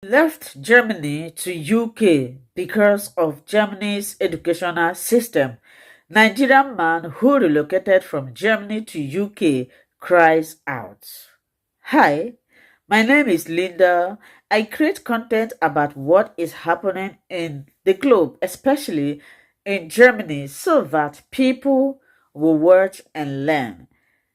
Left Germany to UK because of Germany's educational system. Nigerian man who relocated from Germany to UK cries out. Hi, my name is Linda. I create content about what is happening in the globe, especially in Germany, so that people will watch and learn.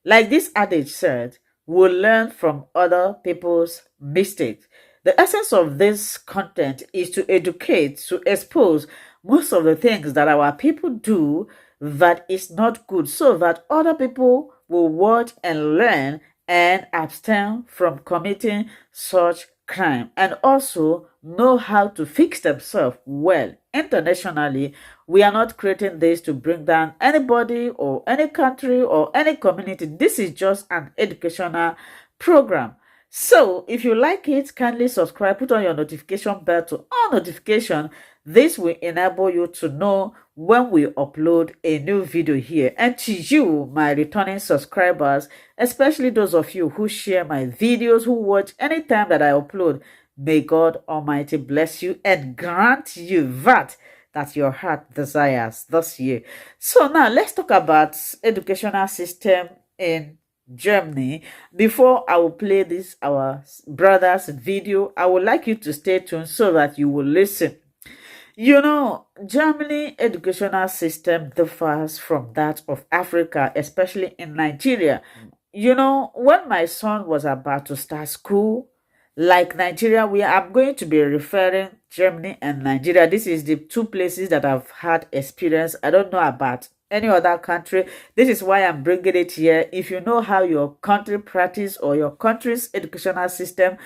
Like this adage said, we'll learn from other people's mistakes. The essence of this content is to educate, to expose most of the things that our people do that is not good, so that other people will watch and learn and abstain from committing such crime, and also know how to fix themselves well. Internationally, we are not creating this to bring down anybody or any country or any community. This is just an educational program. So if you like it, kindly subscribe, put on your notification bell to all notification. This will enable you to know when we upload a new video here. And to you, my returning subscribers, especially those of you who share my videos, who watch anytime that I upload, may God Almighty bless you and grant you that your heart desires this year. So now let's talk about educational system in Germany. Before I will play this our brother's video, I would like you to stay tuned so that you will listen. You know, Germany educational system differs from that of Africa, especially in Nigeria. You know, when my son was about to start school, like Nigeria, I'm going to be referring Germany and Nigeria. This is the two places that I've had experience. I don't know about any other country. This is why I'm bringing it here. If you know how your country practice or your country's educational system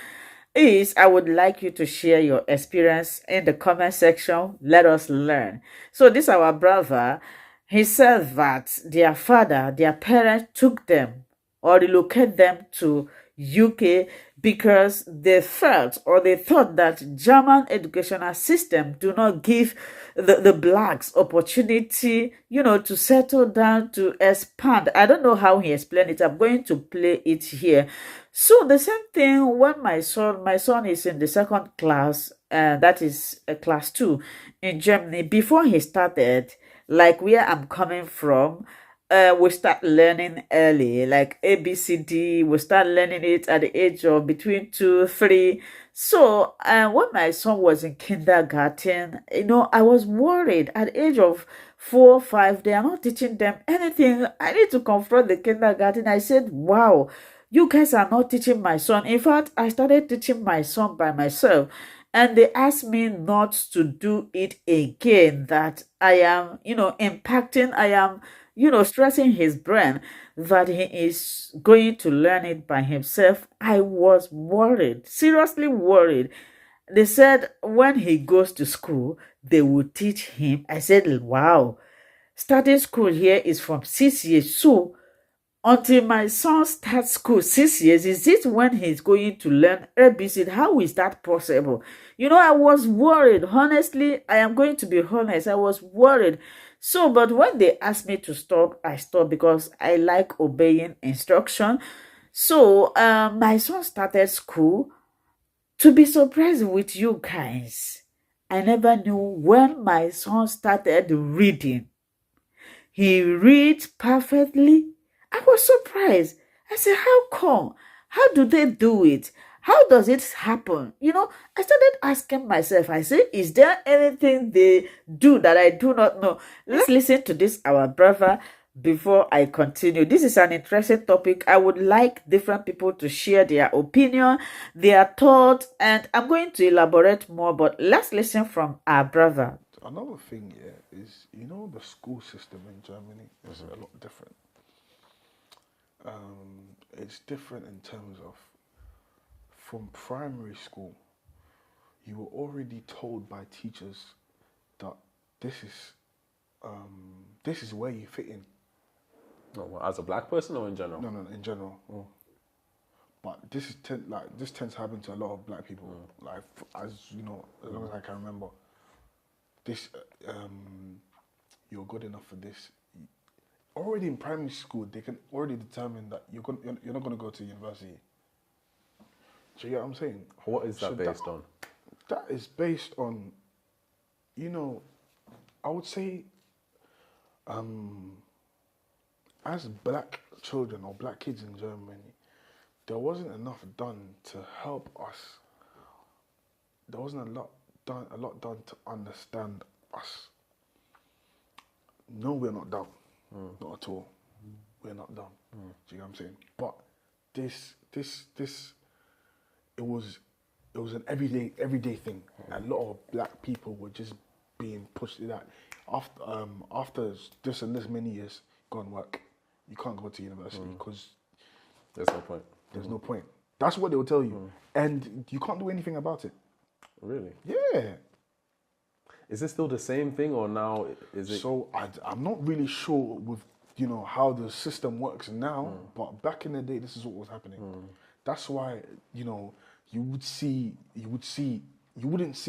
is, I would like you to share your experience in the comment section. Let us learn. So this our brother, he said that their parents took them or relocate them to UK because they felt or they thought that German educational system do not give the blacks opportunity, to settle down, to expand. I don't know how he explained it. I'm going to play it here. So the same thing when my son is in the second class, that is class 2 in Germany. Before he started, like where I'm coming from, we start learning early, like ABCD. We start learning it at the age of between 2, 3. So, when my son was in kindergarten, I was worried at the age of 4, 5. They are not teaching them anything. I need to confront the kindergarten. I said, "Wow, you guys are not teaching my son." In fact, I started teaching my son by myself. And they asked me not to do it again, that I am, impacting, I am, stressing his brain that he is going to learn it by himself. I was worried, seriously worried. They said when he goes to school, they will teach him. I said, wow, starting school here is from 6 years. So until my son starts school 6 years, is it when he's going to learn ABC? How is that possible? I was worried. Honestly, I am going to be honest. I was worried. So, but when they asked me to stop, I stopped because I like obeying instruction. So, my son started school. To be surprised with you guys, I never knew when my son started reading. He reads perfectly. I was surprised. I said, how come? How do they do it? How does it happen? I started asking myself, I said, is there anything they do that I do not know? Let's listen to this, our brother, before I continue. This is an interesting topic. I would like different people to share their opinion, their thoughts, and I'm going to elaborate more, but let's listen from our brother. Another thing, yeah, is the school system in Germany is a lot different. It's different in terms of from primary school, you were already told by teachers that this is this is where you fit in. No, well, as a black person or in general? No, in general. Oh. But this tends to happen to a lot of black people. Like as long as I can remember, this you're good enough for this. Already in primary school, they can already determine that you're not going to go to university. So you get what I'm saying? What is that based on? That is based on, you know, I would say, um, as black children or black kids in Germany, there wasn't enough done to help us. There wasn't a lot done to understand us. No, we're not dumb. Not at all. We're not dumb. Do you know what I'm saying? But this, it was, an everyday thing. A lot of black people were just being pushed to that. After this and this many years, go and work. You can't go to university because There's no point. there's no point. That's what they will tell you, and you can't do anything about it. Really? Yeah. Is it still the same thing, or now is it? So I'm not really sure with how the system works now, but back in the day, this is what was happening. That's why you wouldn't see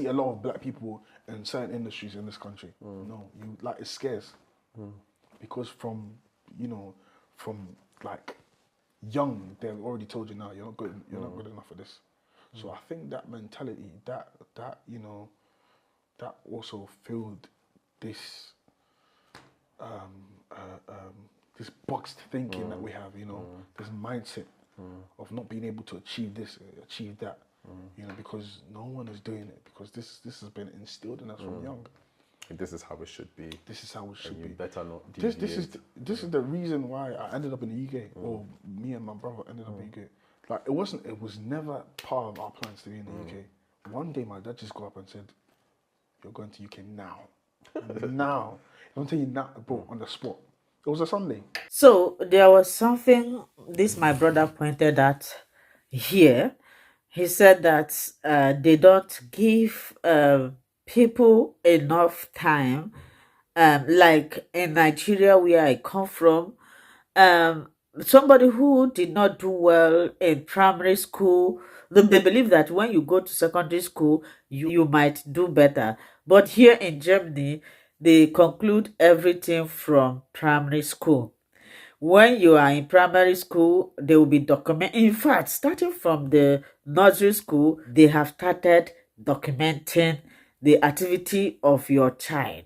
a lot of black people in certain industries in this country. No, it's scarce because from like young, they've already told you now you're not good. You're not good enough for this. So I think that mentality, that also filled this this boxed thinking that we have, this mindset of not being able to achieve this, achieve that, because no one is doing it, because this has been instilled in us from young. This is how it should be. This is how it should be. You better not This deviate. this is the reason why I ended up in the UK, or me and my brother ended up in the UK. Like it was never part of our plans to be in the UK. One day my dad just got up and said, "You're going to UK now." Now. Don't tell you now, bro, on the spot. It was a Sunday. So there was something this my brother pointed at here. He said that they don't give people enough time. Like in Nigeria, where I come from, somebody who did not do well in primary school, they believe that when you go to secondary school, you might do better. But here in Germany, they conclude everything from primary school. When you are in primary school, they will be document. In fact, starting from the nursery school, they have started documenting the activity of your child,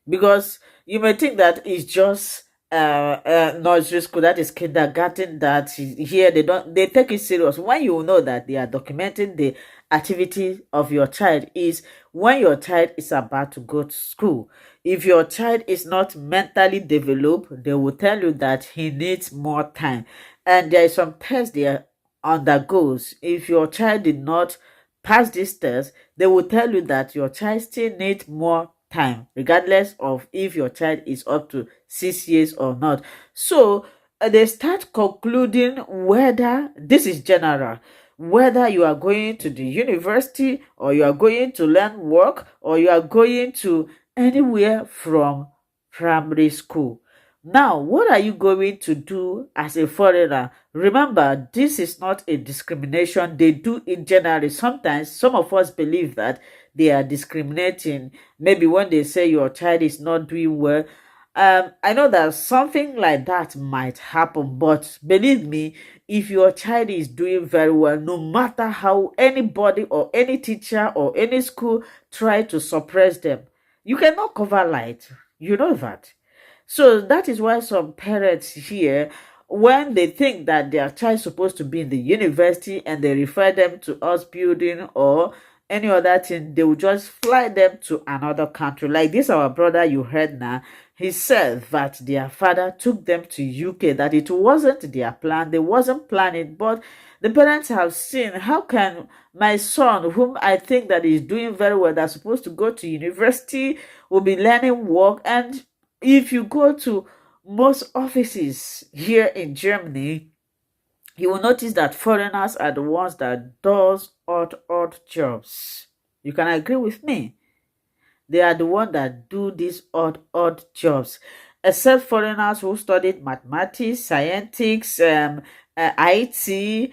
because you may think that it's just nursery school, that is kindergarten, that here they take it serious. When you know that they are documenting the activity of your child is when your child is about to go to school. If your child is not mentally developed, they will tell you that he needs more time, and there is some test they undergoes. If your child did not pass this test, they will tell you that your child still needs more time, regardless of if your child is up to 6 years or not. So they start concluding whether this is general, whether you are going to the university or you are going to learn work or you are going to anywhere from primary school. Now, what are you going to do as a foreigner? Remember, this is not a discrimination. They do it generally. Sometimes some of us believe that they are discriminating. Maybe when they say your child is not doing well. I know that something like that might happen, but believe me, if your child is doing very well, no matter how anybody or any teacher or any school try to suppress them, you cannot cover light. You know that. So that is why some parents here, when they think that their child is supposed to be in the university and they refer them to us building or any other thing, they will just fly them to another country. Like this, our brother you heard now, he said that their father took them to UK, that it wasn't their plan, they wasn't planning, but the parents have seen, how can my son, whom I think that is doing very well, that's supposed to go to university, will be learning work. And if you go to most offices here in Germany, you will notice that foreigners are the ones that does odd jobs. You can agree with me. They are the ones that do these odd jobs. Except foreigners who studied mathematics, scientists, IT,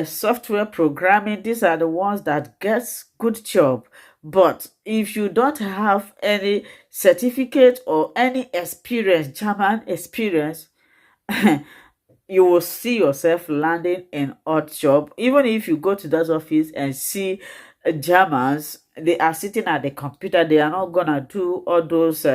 software programming. These are the ones that gets good job. But if you don't have any certificate or any experience, German experience, you will see yourself landing in odd job. Even if you go to that office and see Germans, they are sitting at the computer. They are not gonna do all those.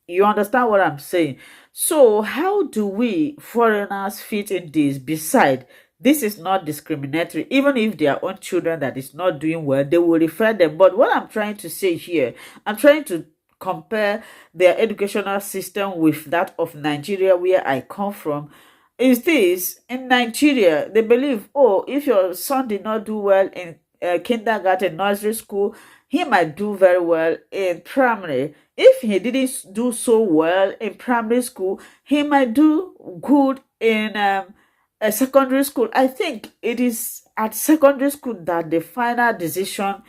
You understand what I'm saying? So how do we foreigners fit in this? Beside, this is not discriminatory. Even if their own children that is not doing well, they will refer them. But what I'm trying to say here, I'm trying to compare their educational system with that of Nigeria, where I come from. Is this in Nigeria? They believe, oh, if your son did not do well in kindergarten, nursery school, he might do very well in primary. If he didn't do so well in primary school, he might do good in a secondary school. I think it is at secondary school that the final decision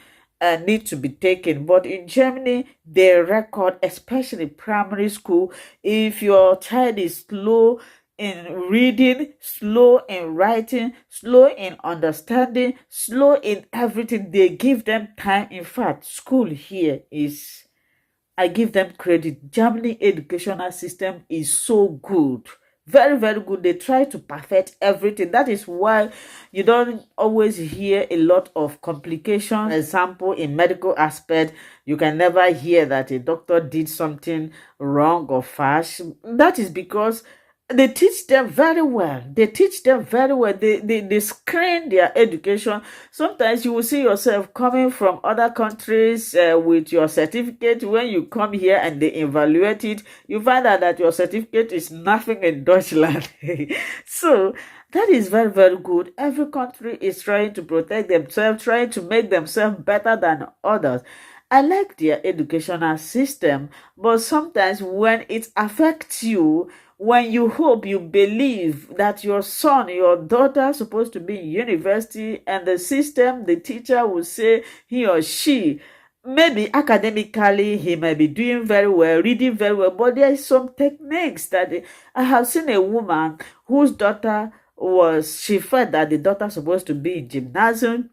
need to be taken. But in Germany, they record, especially primary school, if your child is slow in reading, slow in writing, slow in understanding, slow in everything, they give them time. In fact, school here is, I give them credit. Germany educational system is so good. Very, very good. They try to perfect everything. That is why you don't always hear a lot of complications. For example, in medical aspect, you can never hear that a doctor did something wrong or fast. That is because they teach them very well. They teach them very well. They screen their education. Sometimes you will see yourself coming from other countries with your certificate. When you come here and they evaluate it, you find out that your certificate is nothing in Deutschland. So that is very, very good. Every country is trying to protect themselves, trying to make themselves better than others. I like their educational system, but sometimes when it affects you, when you hope, you believe that your son, your daughter is supposed to be in university, and the system, the teacher will say he or she, maybe academically he might be doing very well, reading very well, but there is some techniques that I have seen a woman whose daughter was, she felt that the daughter is supposed to be in gymnasium.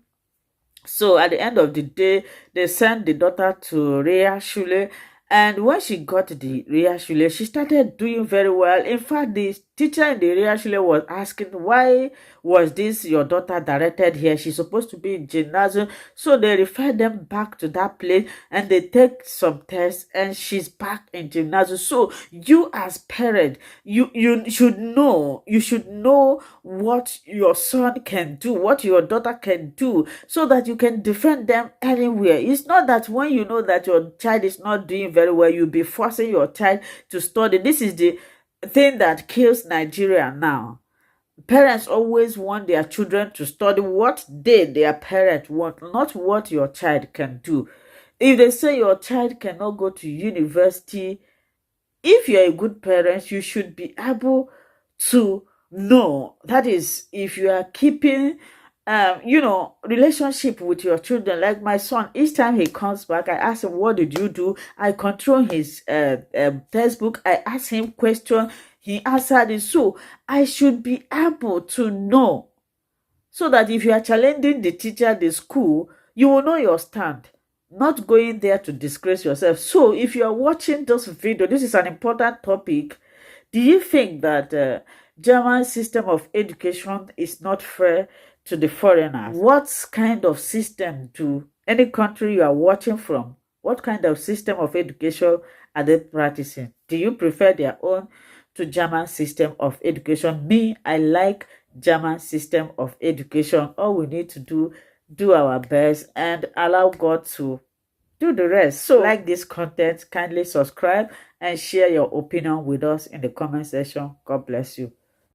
So at the end of the day, they sent the daughter to Realschule, and when she got to the Realschule, she started doing very well. In fact, the teacher in the Realschule was asking, why was this your daughter directed here? She's supposed to be in gymnasium. So they referred them back to that place, and they take some tests, and she's back in gymnasium. So you as parent, you should know what your son can do, what your daughter can do, so that you can defend them anywhere. It's not that when you know that your child is not doing very well, you'll be forcing your child to study. This is the thing that kills Nigeria now. Parents always want their children to study what their parent want, not what your child can do. If they say your child cannot go to university, if you're a good parent, you should be able to know. That is, if you are keeping relationship with your children. Like my son, each time he comes back, I ask him, what did you do? I control his textbook. I ask him question, he answered it. So I should be able to know, so that if you are challenging the teacher, the school, you will know your stand, not going there to disgrace yourself. So if you are watching this video, this is an important topic. Do you think that German system of education is not fair to the foreigners? What kind of system do any country you are watching from, what kind of system of education are they practicing? Do you prefer their own to German system of education? Me, I like German system of education. All we need to do our best and allow God to do the rest. So like this content, kindly subscribe and share your opinion with us in the comment section. God bless you.